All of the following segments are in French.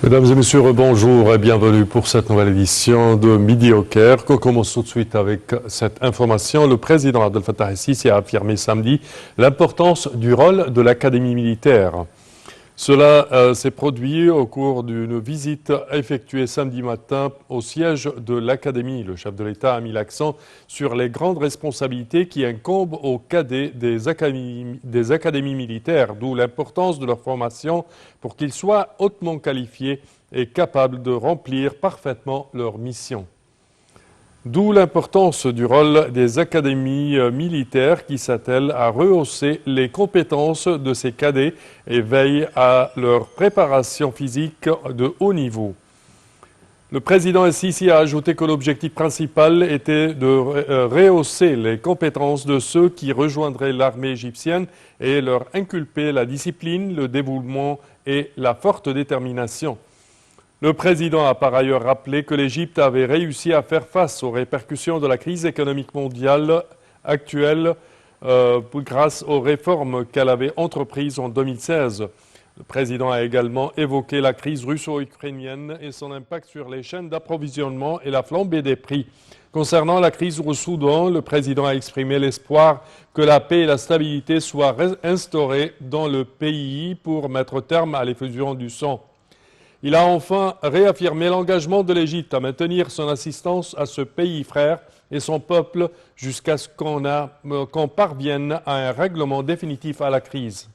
Mesdames et messieurs, bonjour et bienvenue pour cette nouvelle édition de Midi au Caire. On commence tout de suite avec cette information. Le président Abdel Fattah el-Sisi a affirmé samedi l'importance du rôle de l'Académie militaire. Cela s'est produit au cours d'une visite effectuée samedi matin au siège de l'Académie. Le chef de l'État a mis l'accent sur les grandes responsabilités qui incombent aux cadets des académies militaires, d'où l'importance de leur formation pour qu'ils soient hautement qualifiés et capables de remplir parfaitement leur mission. D'où l'importance du rôle des académies militaires qui s'attellent à rehausser les compétences de ces cadets et veillent à leur préparation physique de haut niveau. Le président el-Sisi a ajouté que l'objectif principal était de rehausser les compétences de ceux qui rejoindraient l'armée égyptienne et leur inculper la discipline, le dévouement et la forte détermination. Le président a par ailleurs rappelé que l'Égypte avait réussi à faire face aux répercussions de la crise économique mondiale actuelle grâce aux réformes qu'elle avait entreprises en 2016. Le président a également évoqué la crise russo-ukrainienne et son impact sur les chaînes d'approvisionnement et la flambée des prix. Concernant la crise au Soudan, le président a exprimé l'espoir que la paix et la stabilité soient instaurées dans le pays pour mettre terme à l'effusion du sang. Il a enfin réaffirmé l'engagement de l'Égypte à maintenir son assistance à ce pays frère et son peuple jusqu'à ce qu'on parvienne à un règlement définitif à la crise.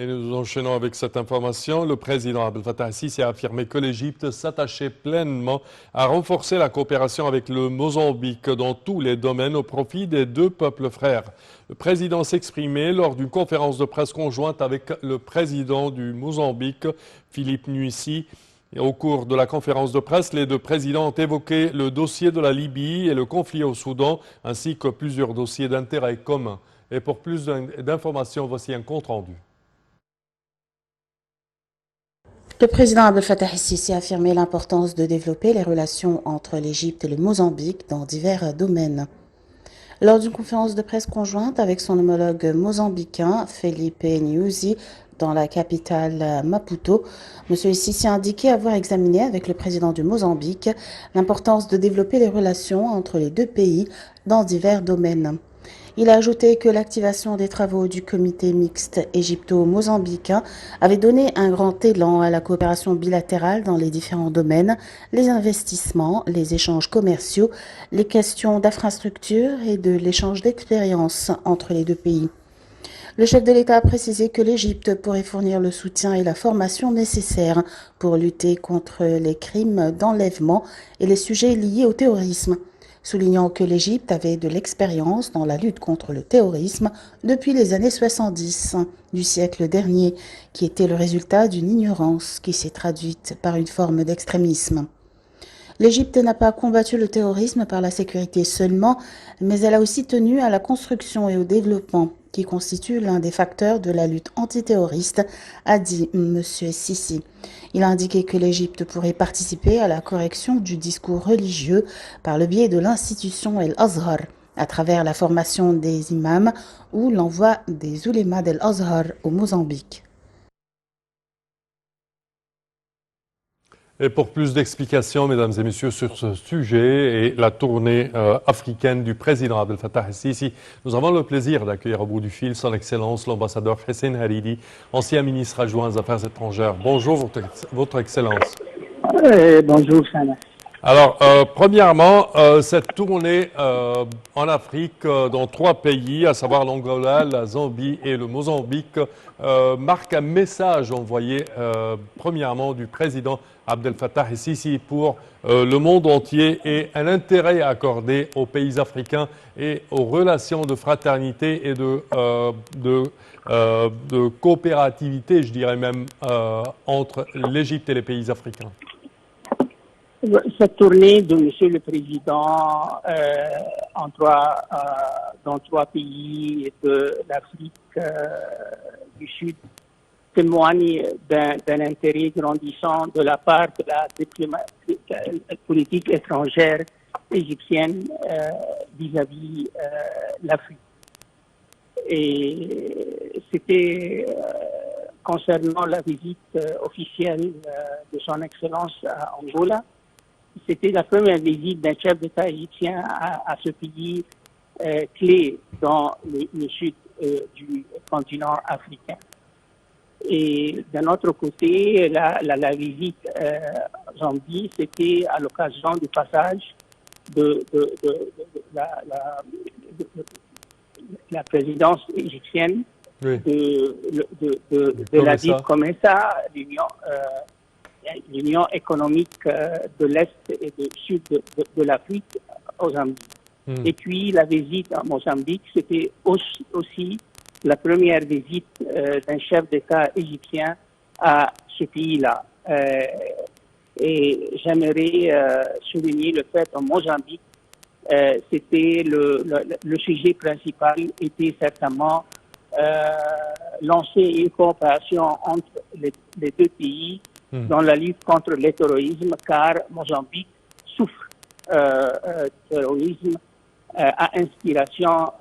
Et nous enchaînons avec cette information. Le président Abdel Fattah el-Sisi a affirmé que l'Égypte s'attachait pleinement à renforcer la coopération avec le Mozambique dans tous les domaines au profit des deux peuples frères. Le président s'exprimait lors d'une conférence de presse conjointe avec le président du Mozambique, Philippe Nyusi. Et au cours de la conférence de presse, les deux présidents ont évoqué le dossier de la Libye et le conflit au Soudan, ainsi que plusieurs dossiers d'intérêt commun. Et pour plus d'informations, voici un compte-rendu. Le président Abdel Fattah el-Sisi a affirmé l'importance de développer les relations entre l'Égypte et le Mozambique dans divers domaines. Lors d'une conférence de presse conjointe avec son homologue mozambicain, Felipe Nyusi, dans la capitale Maputo, M. el-Sisi a indiqué avoir examiné avec le président du Mozambique l'importance de développer les relations entre les deux pays dans divers domaines. Il a ajouté que l'activation des travaux du comité mixte égypto-mozambicain avait donné un grand élan à la coopération bilatérale dans les différents domaines, les investissements, les échanges commerciaux, les questions d'infrastructure et de l'échange d'expériences entre les deux pays. Le chef de l'État a précisé que l'Égypte pourrait fournir le soutien et la formation nécessaires pour lutter contre les crimes d'enlèvement et les sujets liés au terrorisme, soulignant que l'Égypte avait de l'expérience dans la lutte contre le terrorisme depuis les années 70 du siècle dernier, qui était le résultat d'une ignorance qui s'est traduite par une forme d'extrémisme. L'Égypte n'a pas combattu le terrorisme par la sécurité seulement, mais elle a aussi tenu à la construction et au développement, qui constitue l'un des facteurs de la lutte antiterroriste, a dit M. Sisi. Il a indiqué que l'Égypte pourrait participer à la correction du discours religieux par le biais de l'institution El-Azhar, à travers la formation des imams ou l'envoi des oulémas d'El-Azhar au Mozambique. Et pour plus d'explications, mesdames et messieurs, sur ce sujet et la tournée africaine du président Abdel Fattah el-Sisi, nous avons le plaisir d'accueillir au bout du fil son Excellence l'ambassadeur Hussein Hariri, ancien ministre adjoint aux Affaires étrangères. Bonjour, Votre Excellence. Bonjour, Sana. Alors, premièrement, cette tournée en Afrique dans 3 pays, à savoir l'Angola, la Zambie et le Mozambique, marque un message envoyé premièrement du président Abdel Fattah el-Sisi pour le monde entier et un intérêt accordé aux pays africains et aux relations de fraternité et de coopérativité, je dirais même, entre l'Égypte et les pays africains. Cette tournée de Monsieur le Président dans 3 pays de l'Afrique du Sud témoigne d'un intérêt grandissant de la part de la politique étrangère égyptienne vis-à-vis l'Afrique. Et c'était concernant la visite officielle de son Excellence à Angola. C'était la première visite d'un chef d'État égyptien à ce pays clé dans le sud du continent africain. Et d'un autre côté, la visite Zambie, c'était à l'occasion du passage de la présidence égyptienne Oui. de la dite COMESA, l'Union économique de l'Est et du Sud de l'Afrique au Zambie. Et puis la visite à Mozambique, c'était aussi la première visite d'un chef d'État égyptien à ce pays-là. Et j'aimerais souligner le fait qu'en Mozambique, c'était le sujet principal était certainement lancer une coopération entre les deux pays dans la lutte contre le terrorisme, car Mozambique souffre du terrorisme à inspiration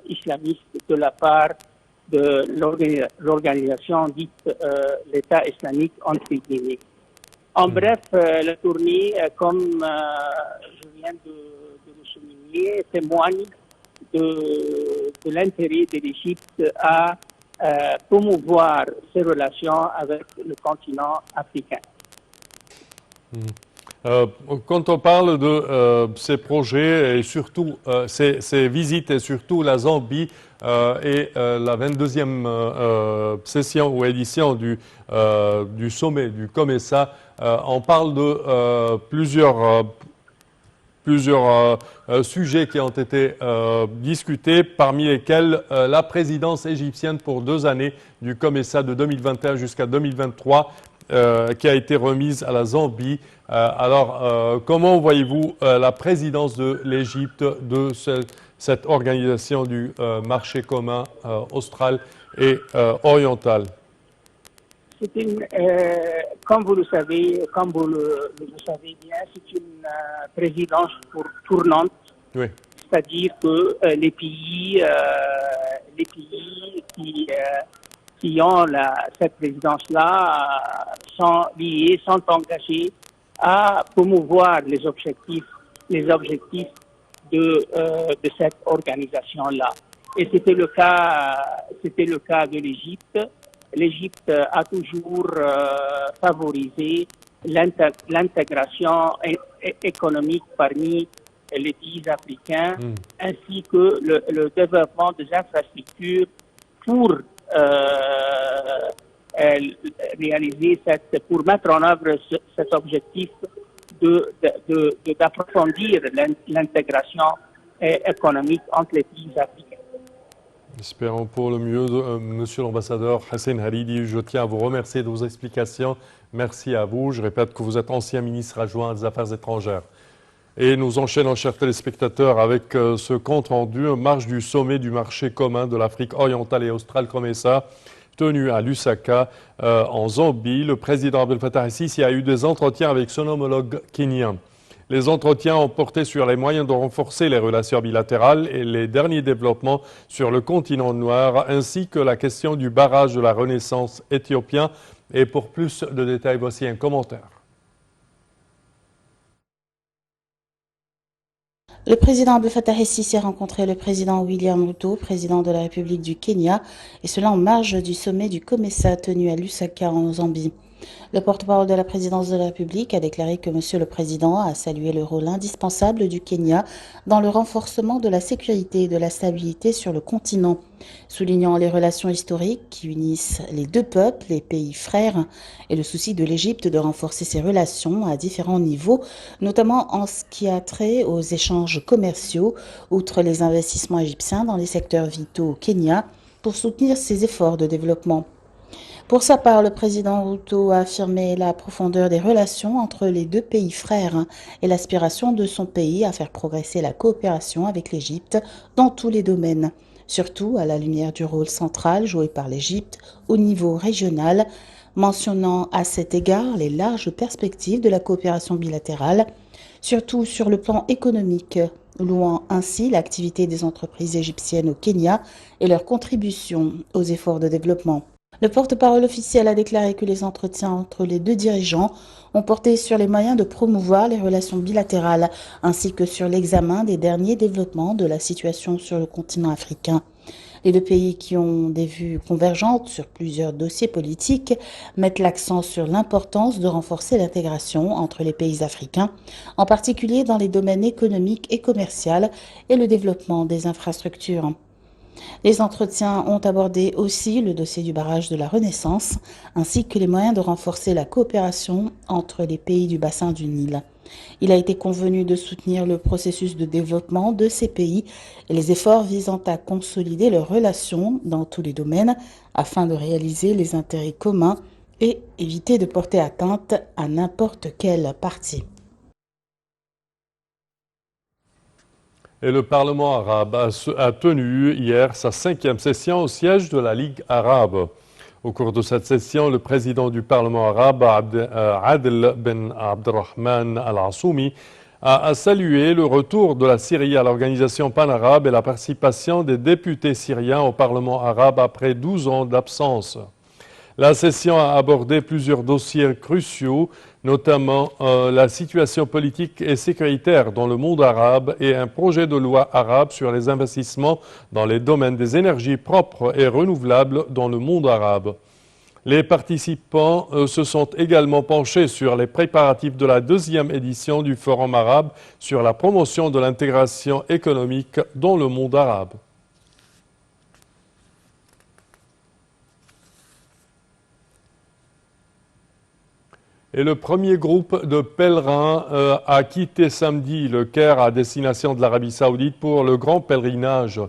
islamiste de la part de l'organisation dite l'État islamique entre Guinée. En bref, la tournée, comme je viens de le souligner, témoigne de l'intérêt de l'Égypte à promouvoir ses relations avec le continent africain. Quand on parle de ces projets et surtout ces visites et surtout la Zambie et la 22e session ou édition du sommet du COMESA, on parle de plusieurs sujets qui ont été discutés, parmi lesquels la présidence égyptienne pour 2 années du COMESA de 2021 jusqu'à 2023 qui a été remise à la Zambie. Alors, comment voyez-vous la présidence de l'Égypte de cette organisation du marché commun austral et oriental? Comme vous le savez bien, c'est une présidence tournante. Oui. C'est-à-dire que les pays qui ont cette présidence-là sont liés, sont engagés à promouvoir les objectifs de cette organisation-là. Et c'était le cas de l'Égypte. L'Égypte a toujours favorisé l'intégration économique parmi les pays africains, ainsi que le développement des infrastructures pour pour mettre en œuvre cet objectif d'approfondir l'intégration économique entre les pays africains. Espérons pour le mieux. Monsieur l'ambassadeur Hassan Hariri, je tiens à vous remercier de vos explications. Merci à vous. Je répète que vous êtes ancien ministre adjoint des Affaires étrangères. Et nous enchaînons, chers téléspectateurs, avec ce compte-rendu en marge du sommet du marché commun de l'Afrique orientale et australe COMESA, tenu à Lusaka, en Zambie. Le président Abdel Fattah el-Sisi a eu des entretiens avec son homologue kenyan. Les entretiens ont porté sur les moyens de renforcer les relations bilatérales et les derniers développements sur le continent noir, ainsi que la question du barrage de la Renaissance éthiopien. Et pour plus de détails, voici un commentaire. Le président Abdel Fattah el-Sisi a rencontré le président William Ruto, président de la République du Kenya, et cela en marge du sommet du COMESA tenu à Lusaka en Zambie. Le porte-parole de la présidence de la République a déclaré que Monsieur le Président a salué le rôle indispensable du Kenya dans le renforcement de la sécurité et de la stabilité sur le continent, soulignant les relations historiques qui unissent les deux peuples, les pays frères, et le souci de l'Égypte de renforcer ses relations à différents niveaux, notamment en ce qui a trait aux échanges commerciaux, outre les investissements égyptiens dans les secteurs vitaux au Kenya, pour soutenir ses efforts de développement. Pour sa part, le président Ruto a affirmé la profondeur des relations entre les deux pays frères et l'aspiration de son pays à faire progresser la coopération avec l'Égypte dans tous les domaines, surtout à la lumière du rôle central joué par l'Égypte au niveau régional, mentionnant à cet égard les larges perspectives de la coopération bilatérale, surtout sur le plan économique, louant ainsi l'activité des entreprises égyptiennes au Kenya et leur contribution aux efforts de développement. Le porte-parole officiel a déclaré que les entretiens entre les deux dirigeants ont porté sur les moyens de promouvoir les relations bilatérales ainsi que sur l'examen des derniers développements de la situation sur le continent africain. Les deux pays, qui ont des vues convergentes sur plusieurs dossiers politiques, mettent l'accent sur l'importance de renforcer l'intégration entre les pays africains, en particulier dans les domaines économiques et commerciaux et le développement des infrastructures. Les entretiens ont abordé aussi le dossier du barrage de la Renaissance, ainsi que les moyens de renforcer la coopération entre les pays du bassin du Nil. Il a été convenu de soutenir le processus de développement de ces pays et les efforts visant à consolider leurs relations dans tous les domaines afin de réaliser les intérêts communs et éviter de porter atteinte à n'importe quelle partie. Et le Parlement arabe a tenu hier sa 5e session au siège de la Ligue arabe. Au cours de cette session, le président du Parlement arabe, Adel Ben Abdelrahman Al-Assoumi, a salué le retour de la Syrie à l'organisation panarabe et la participation des députés syriens au Parlement arabe après 12 ans d'absence. La session a abordé plusieurs dossiers cruciaux, notamment la situation politique et sécuritaire dans le monde arabe et un projet de loi arabe sur les investissements dans les domaines des énergies propres et renouvelables dans le monde arabe. Les participants se sont également penchés sur les préparatifs de la 2e édition du Forum arabe sur la promotion de l'intégration économique dans le monde arabe. Et le premier groupe de pèlerins a quitté samedi le Caire à destination de l'Arabie Saoudite pour le grand pèlerinage.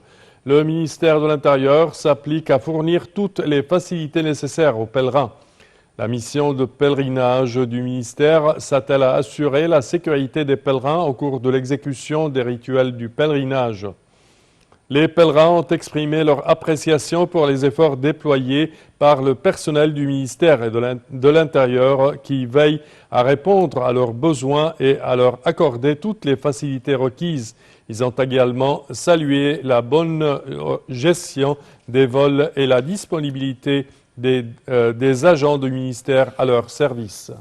Le ministère de l'Intérieur s'applique à fournir toutes les facilités nécessaires aux pèlerins. La mission de pèlerinage du ministère s'attelle à assurer la sécurité des pèlerins au cours de l'exécution des rituels du pèlerinage. Les pèlerins ont exprimé leur appréciation pour les efforts déployés par le personnel du ministère et de l'Intérieur qui veille à répondre à leurs besoins et à leur accorder toutes les facilités requises. Ils ont également salué la bonne gestion des vols et la disponibilité des agents du ministère à leur service.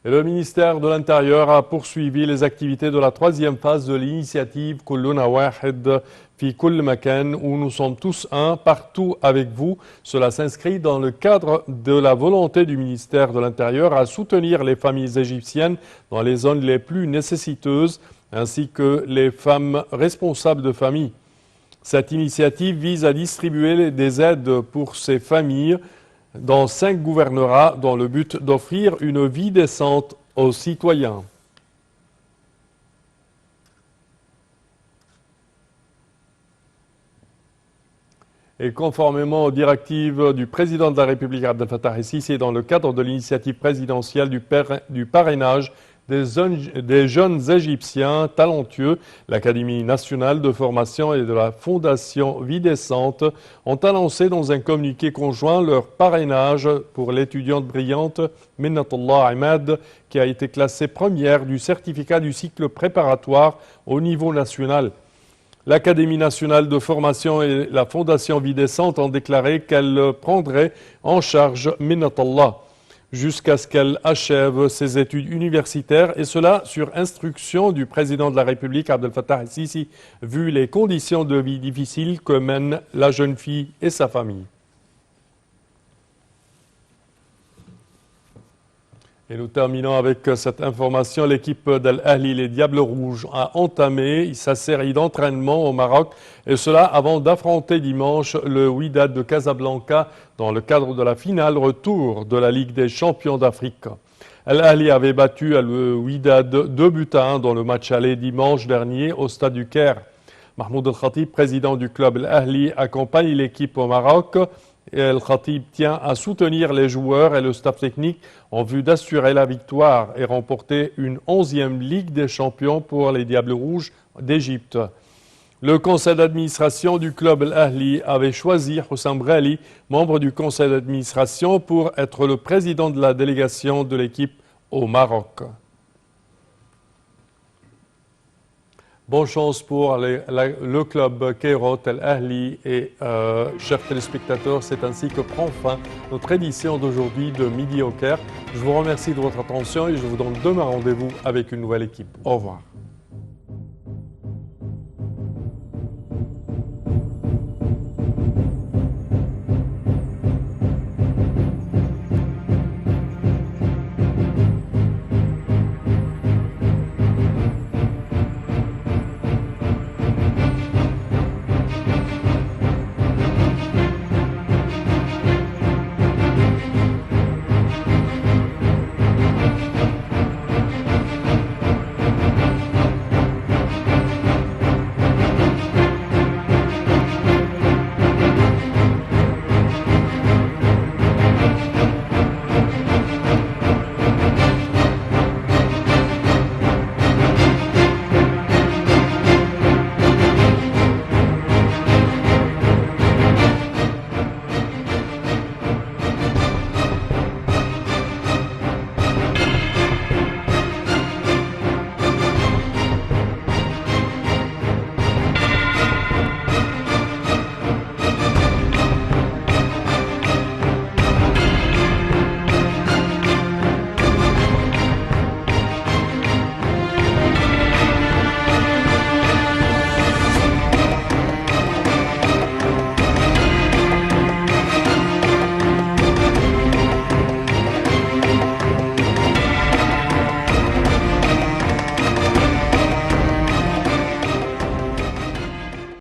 Et le ministère de l'Intérieur a poursuivi les activités de la 3e phase de l'initiative Kulluna Wahed fi Kull Makan, où nous sommes tous un, partout avec vous. Cela s'inscrit dans le cadre de la volonté du ministère de l'Intérieur à soutenir les familles égyptiennes dans les zones les plus nécessiteuses, ainsi que les femmes responsables de famille. Cette initiative vise à distribuer des aides pour ces familles dans 5 gouvernorats dans le but d'offrir une vie décente aux citoyens. Et conformément aux directives du président de la République Abdel Fattah el-Sisi, dans le cadre de l'initiative présidentielle du parrainage des jeunes Égyptiens talentueux, l'Académie nationale de formation et de la Fondation Vie décente ont annoncé dans un communiqué conjoint leur parrainage pour l'étudiante brillante Minnatullah Ahmed, qui a été classée première du certificat du cycle préparatoire au niveau national. L'Académie nationale de formation et la Fondation Vie décente ont déclaré qu'elles prendraient en charge Minnatullah jusqu'à ce qu'elle achève ses études universitaires, et cela sur instruction du président de la République, Abdel Fattah el-Sisi, vu les conditions de vie difficiles que mène la jeune fille et sa famille. Et nous terminons avec cette information. L'équipe d'Al-Ahli, les Diables Rouges, a entamé sa série d'entraînement au Maroc, et cela avant d'affronter dimanche le Wydad de Casablanca dans le cadre de la finale retour de la Ligue des champions d'Afrique. Al-Ahli avait battu le Wydad 2-1 dans le match aller dimanche dernier au stade du Caire. Mahmoud El-Khatib, président du club Al-Ahli, accompagne l'équipe au Maroc. Et El-Khatib tient à soutenir les joueurs et le staff technique en vue d'assurer la victoire et remporter une 11e Ligue des champions pour les Diables Rouges d'Égypte. Le conseil d'administration du club Al-Ahli avait choisi Hossam Brali, membre du conseil d'administration, pour être le président de la délégation de l'équipe au Maroc. Bonne chance pour le club Kairat El Ahli et chers téléspectateurs, c'est ainsi que prend fin notre édition d'aujourd'hui de Midi au Caire. Je vous remercie de votre attention et je vous donne demain rendez-vous avec une nouvelle équipe. Au revoir.